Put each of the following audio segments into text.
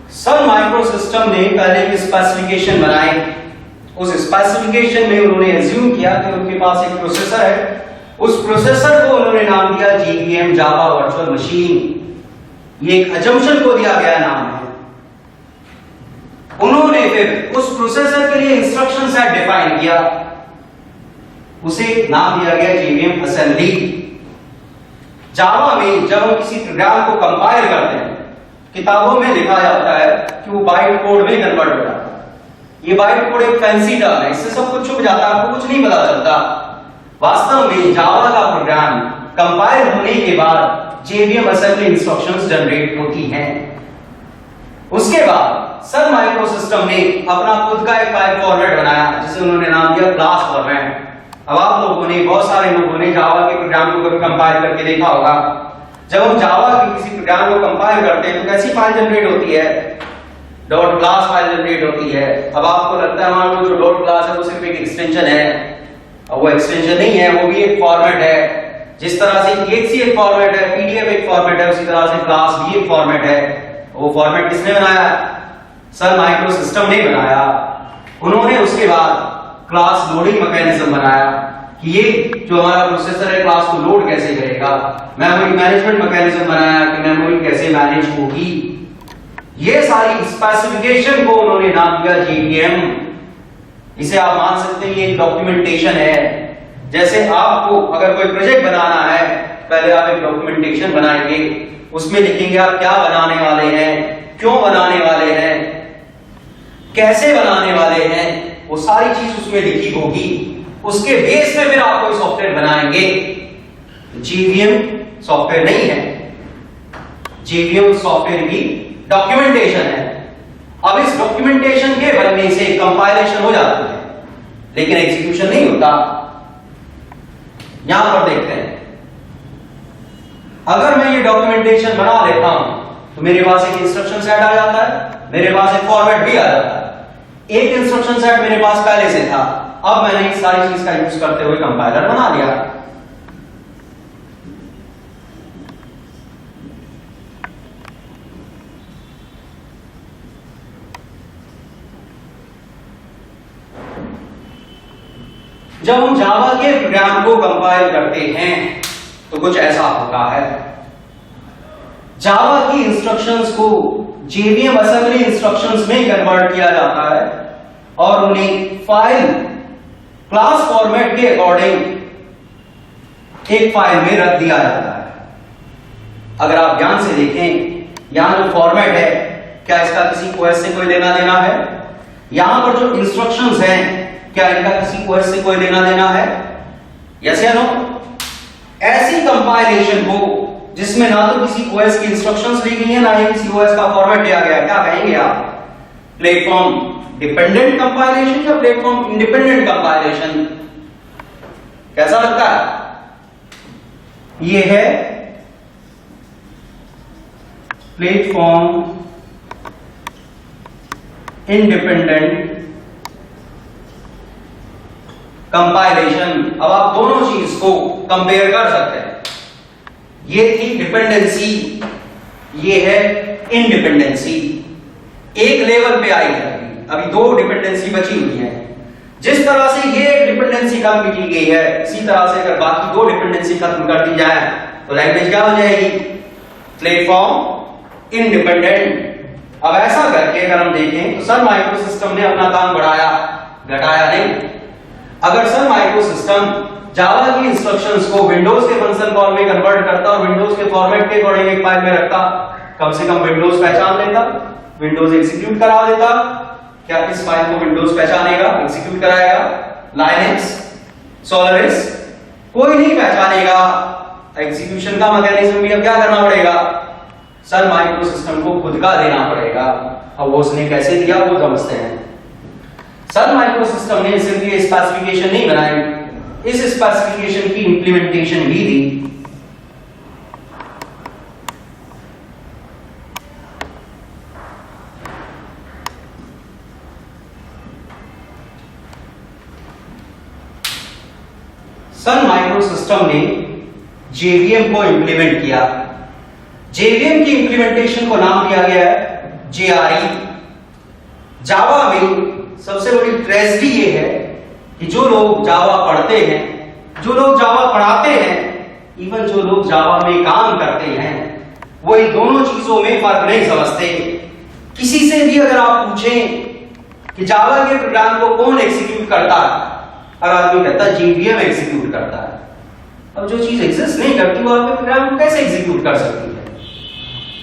Sun micro system ने पहले एक स्पेसिफिकेशन बनाई। उस स्पेसिफिकेशन में उन्होंने एज्यूम किया कि उनके पास एक प्रोसेसर है। उस प्रोसेसर को उन्होंने नाम दिया JVM, जावा वर्चुअल मशीन। ये एक अजम्पशन को दिया गया नाम है। उन्होंने फिर उस प्रोसेसर के लिए इंस्ट्रक्शन सेट डिफाइन किया, उसे नाम दिया गया JVM असेंबली। जावा में जब हम किसी प्रोग्राम को कंपाइल करते हैं, किताबों में लिखा जाता है कि वो बाइट कोड में कन्वर्ट हो जाता है। ये बाइट कोड एक फैंसी टर्म है, इससे सब कुछ छुप जाता है, आपको कुछ नहीं पता चलता। वास्तव में जावा का प्रोग्राम कंपाइल होने के बाद JVM असेंबली इंस्ट्रक्शंस जनरेट होती हैं। उसके बाद सन माइक्रो सिस्टम ने अपना खुद का एक फाइल फॉर्मेट बनाया जिसे उन्होंने नाम दिया क्लास फॉर्मेट। अब आप लोगों ने, बहुत सारे लोगों ने जावा के प्रोग्राम को कभी कंपाइल करके देखा होगा। जब हम जावा के किसी प्रोग्राम को कंपाइल करते हैं तो कैसी फाइल जनरेट होती है? डॉट क्लास फाइल जनरेट होती है। अब आपको लगता है मान लो जो डॉट क्लास है वो सिर्फ एक एक्सटेंशन है, और वो एक्सटेंशन नहीं है, वो भी एक फॉर्मेट है। जिस तरह से EXE एक फॉर्मेट है, PDF एक फॉर्मेट है, उसी तरह से क्लास भी एक फॉर्मेट है। वो फॉर्मेट किसने बनाया? सन माइक्रो सिस्टम ने बनाया। उन्होंने उसके बाद क्लास लोडिंग मैकेनिज्म बनाया कि ये जो हमारा प्रोसेसर है क्लास को लोड कैसे करेगा। मेमोरी मैनेजमेंट मैकेनिज्म बनाया कि मेमोरी कैसे मैनेज होगी। ये सारी स्पेसिफिकेशन को उन्होंने नाम दिया JVM। इसे आप मान सकते हैं ये डॉक्यूमेंटेशन है। जैसे आपको अगर कोई प्रोजेक्ट बनाना है, पहले आप एक डॉक्यूमेंटेशन बनाएंगे, उसमें लिखेंगे आप क्या बनाने वाले हैं, क्यों बनाने वाले हैं, कैसे बनाने वाले हैं, वो सारी चीज उसमें लिखी होगी। उसके बेस पे फिर आप कोई सॉफ्टवेयर बनाएंगे। JVM सॉफ्टवेयर नहीं है, JVM सॉफ्टवेयर की डॉक्यूमेंटेशन है। अब इस डॉक्यूमेंटेशन के बनने से कंपाइलेशन हो जाती है, लेकिन एग्जीक्यूशन नहीं होता। यहां पर देखते हैं, अगर मैं ये डॉक्यूमेंटेशन बना लेता हूं तो मेरे पास एक इंस्ट्रक्शन सेट आ जाता है, मेरे पास एक फॉर्मेट भी आ जाता है। एक इंस्ट्रक्शन सेट मेरे पास पहले से था, अब मैंने इस सारी चीज का यूज करते हुए कंपाइलर बना लिया। जब हम जावा के प्रोग्राम को कंपाइल करते हैं तो कुछ ऐसा होता है। जावा की इंस्ट्रक्शंस को JVM असेंबली इंस्ट्रक्शंस में कन्वर्ट किया जाता है और उन्हें फाइल क्लास फॉर्मेट के अकॉर्डिंग एक फाइल में रख दिया जाता है। अगर आप ध्यान से देखें, यहां जो फॉर्मेट है, क्या इसका किसी OS से कोई लेना देना है? यहां पर जो इंस्ट्रक्शंस हैं, क्या इनका किसी OS से कोई लेना देना है? यस या नो? ऐसी कंपाइलेशन को जिसमें ना तो किसी OS की इंस्ट्रक्शंस ली गई है, ना ही किसी OS का फॉर्मेट दिया गया, क्या कहेंगे आप? प्लेटफॉर्म डिपेंडेंट कंपाइलेशन या प्लेटफॉर्म इंडिपेंडेंट कंपाइलेशन? कैसा लगता है? ये है प्लेटफॉर्म इंडिपेंडेंट कंपाइलेशन। अब आप दोनों चीज को कंपेयर कर सकते हैं। ये थी डिपेंडेंसी, ये है इंडिपेंडेंसी। एक लेवल पे आई है, अभी दो डिपेंडेंसी बची हुई है। जिस तरह से ये डिपेंडेंसी खत्म की गई है, इसी तरह से अगर बाकी दो डिपेंडेंसी खत्म कर दी जाए तो लैंग्वेज क्या हो जाएगी? Platform independent. अब ऐसा करके अगर हम देखें तो सन माइक्रो सिस्टम ने अपना काम बढ़ाया, घटाया नहीं। अगर सन माइक्रो सिस्टम जावा की इंस्ट्रक्शंस को विंडोज के फंक्शन कॉल में कन्वर्ट करता और विंडोज के फॉर्मेट के अकॉर्डिंग एक फाइल में रखता, कम से कम विंडोज पहचान लेता, विंडोज एग्जीक्यूट करा देता। क्या इस फाइल को विंडोज पहचानेगा, एग्जीक्यूट कराएगा? लाइनक्स, सोलारिस कोई नहीं पहचानेगा। एग्जीक्यूशन का मैकेनिज्म भी अब क्या करना पड़ेगा? सन माइक्रो सिस्टम को खुद का देना पड़ेगा। अब वो उसने कैसे दिया वो समझते हैं। सन माइक्रो सिस्टम ने सिर्फ ये स्पेसिफिकेशन नहीं बनाई, इस स्पेसिफिकेशन की इंप्लीमेंटेशन भी दी। सन माइक्रो सिस्टम ने JVM को इंप्लीमेंट किया। JVM की इंप्लीमेंटेशन को नाम दिया गया है JRE। जावा में सबसे बड़ी ट्रेजेडी ये है कि जो लोग जावा पढ़ते हैं, जो लोग जावा पढ़ाते हैं, इवन जो लोग जावा में काम करते हैं, वो इन दोनों चीजों में फर्क नहीं समझते। किसी से भी अगर आप पूछें कि जावा के प्रोग्राम को कौन एग्जीक्यूट करता है, हर आदमी कहता है JVM एग्जीक्यूट करता है। अब जो चीज एग्जिस्ट नहीं करती वो आपके प्रोग्राम को कैसे एग्जीक्यूट कर सकती है?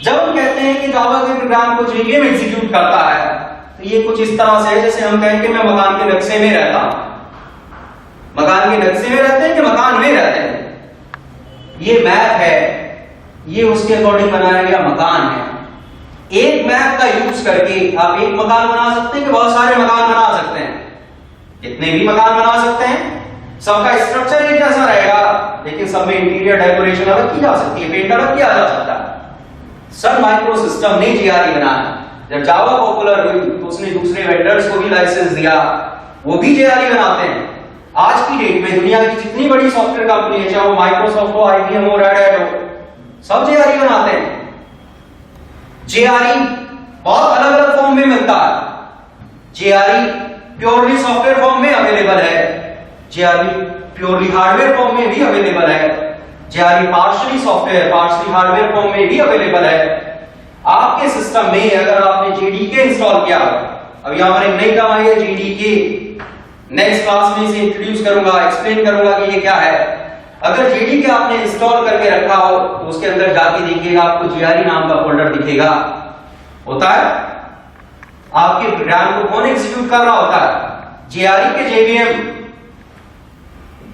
जब हम कहते हैं कि जावा के प्रोग्राम को JVM एग्जीक्यूट करता है, तो ये कुछ इस तरह से है जैसे हम कहें कि मैं मकान के नक्शे में रहता हूं। मकान के नक्शे में रहते हैं कि मकान में रहते हैं? ये मैप है, ये उसके अकॉर्डिंग बनाया गया मकान है। एक मैप का यूज करके आप एक मकान बना सकते हैं कि बहुत सारे मकान बना सकते हैं? कितने भी मकान बना सकते हैं। सबका स्ट्रक्चर एक जैसा रहेगा, लेकिन सब में इंटीरियर डेकोरेशन अलग की जा सकती है, पेंट अलग किया जा सकता है। सन माइक्रो सिस्टम ने JRE बनाया। जब जावा पॉपुलर हुई तो उसने दूसरे वेंडर्स को भी लाइसेंस दिया, वो भी JRE बनाते हैं। आज की डेट में दुनिया की जितनी बड़ी सॉफ्टवेयर कंपनी है, चाहे वो माइक्रोसॉफ्ट हो, IBM हो, रेड हैट हो, सब JRE बनाते हैं। JRE बहुत अलग अलग फॉर्म में मिलता है। JRE प्योरली सॉफ्टवेयर फॉर्म में अवेलेबल है, JRE प्योरली हार्डवेयर फॉर्म में भी अवेलेबल है, JRE partially software partially hardware form में भी अवेलेबल है। आपके सिस्टम में अगर आपने JDK इंस्टॉल किया, अभी हमारे नई टर्म आई है JDK, नेक्स्ट क्लास में इसे इंट्रोड्यूस करूंगा, एक्सप्लेन करूंगा कि ये क्या है। अगर JDK आपने इंस्टॉल करके रखा हो तो उसके अंदर जाके देखिएगा आपको JRE नाम का फोल्डर दिखेगा। होता है? आपके प्रोग्राम को कौन एग्जीक्यूट कर रहा होता है? JRE के JVM।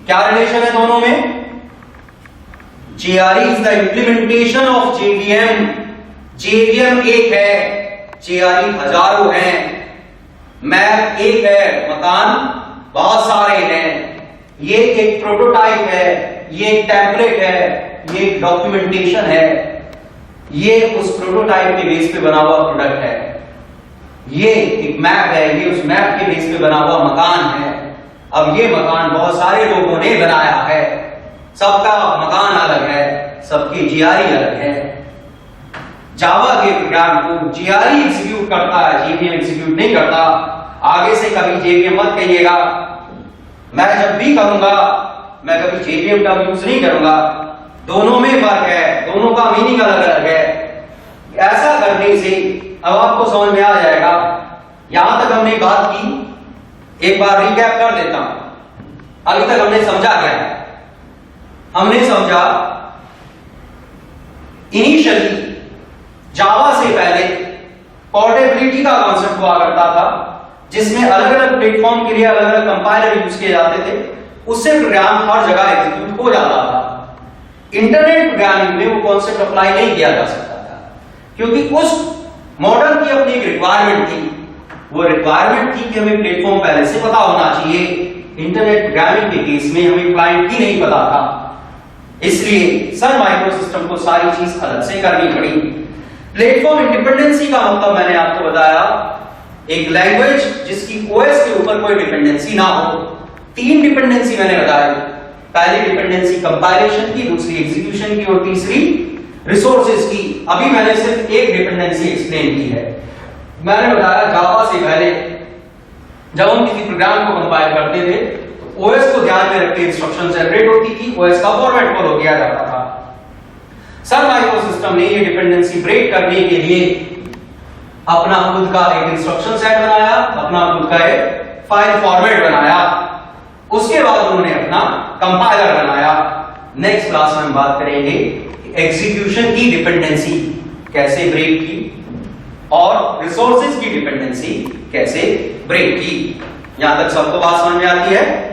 क्या रिलेशन है दोनों में? JRE is the implementation of JVM। JVM एक है, JRE हजारों हैं। मैप एक है, मकान बहुत सारे हैं। ये एक प्रोटोटाइप है, ये एक टेम्पलेट है, ये एक डॉक्यूमेंटेशन है, ये उस प्रोटोटाइप के बेस पे बना हुआ प्रोडक्ट है। ये एक मैप है, ये उस मैप के बेस पे बना हुआ मकान है। अब ये मकान बहुत सारे लोगों ने बनाया है, सबका मकान अलग है, सबकी JRE अलग है। जावा के प्रोग्राम को JRE एग्जीक्यूट करता है, JVM एग्जीक्यूट नहीं करता। आगे से कभी JVM मत कहिएगा, मैं जब भी कहूंगा मैं कभी JVM का यूज नहीं करूंगा। दोनों में फर्क है, दोनों का मीनिंग अलग अलग है। ऐसा करने से अब आपको समझ में आ जाएगा। यहां तक हमने बात की, एक बार रिकैप कर देता हूं। अभी तक हमने समझा क्या है? हमने समझा इनिशियली जावा से पहले पोर्टेबिलिटी का कॉन्सेप्ट हुआ करता था, जिसमें अलग अलग प्लेटफॉर्म के लिए अलग अलग कंपाइलर यूज किए जाते थे। उससे प्रोग्राम हर जगह एग्जीक्यूट हो जाता था। इंटरनेट प्रोग्रामिंग में वो कॉन्सेप्ट अप्लाई नहीं किया जा सकता था, क्योंकि उस मॉडल की अपनी एक रिक्वायरमेंट थी। वो रिक्वायरमेंट थी कि हमें प्लेटफॉर्म पहले से पता होना चाहिए। इंटरनेट प्रोग्रामिंग के केस में हमें क्लाइंट ही नहीं पता था, इसलिए सन माइक्रो सिस्टम को सारी चीज अलग से करनी पड़ी। प्लेटफॉर्म इंडिपेंडेंसी का मतलब मैंने आपको बताया, एक लैंग्वेज जिसकी OS के ऊपर कोई डिपेंडेंसी ना हो। 3 डिपेंडेंसी मैंने बताया, पहली डिपेंडेंसी कंपाइलेशन की, दूसरी एग्जीक्यूशन की और तीसरी रिसोर्सेज की। अभी मैंने सिर्फ एक डिपेंडेंसी एक्सप्लेन की है। मैंने बताया जावा से पहले जब हम किसी प्रोग्राम को कंपाइल करते थे तो OS को ध्यान में रखते इंस्ट्रक्शन जनरेट होती थी, OS का फॉर्मेट फॉलो किया जाता था। सन माइक्रो सिस्टम ने ये डिपेंडेंसी ब्रेक करने के लिए अपना खुद का एक इंस्ट्रक्शन सेट बनाया, अपना खुद का एक फाइल फॉर्मेट बनाया। उसके बाद उन्होंने अपना कंपाइलर बनाया। नेक्स्ट क्लास में हम बात करेंगे एग्जीक्यूशन की डिपेंडेंसी कैसे ब्रेक की और रिसोर्सेज की डिपेंडेंसी कैसे ब्रेक की। यहां तक सबको बात समझ में आती है?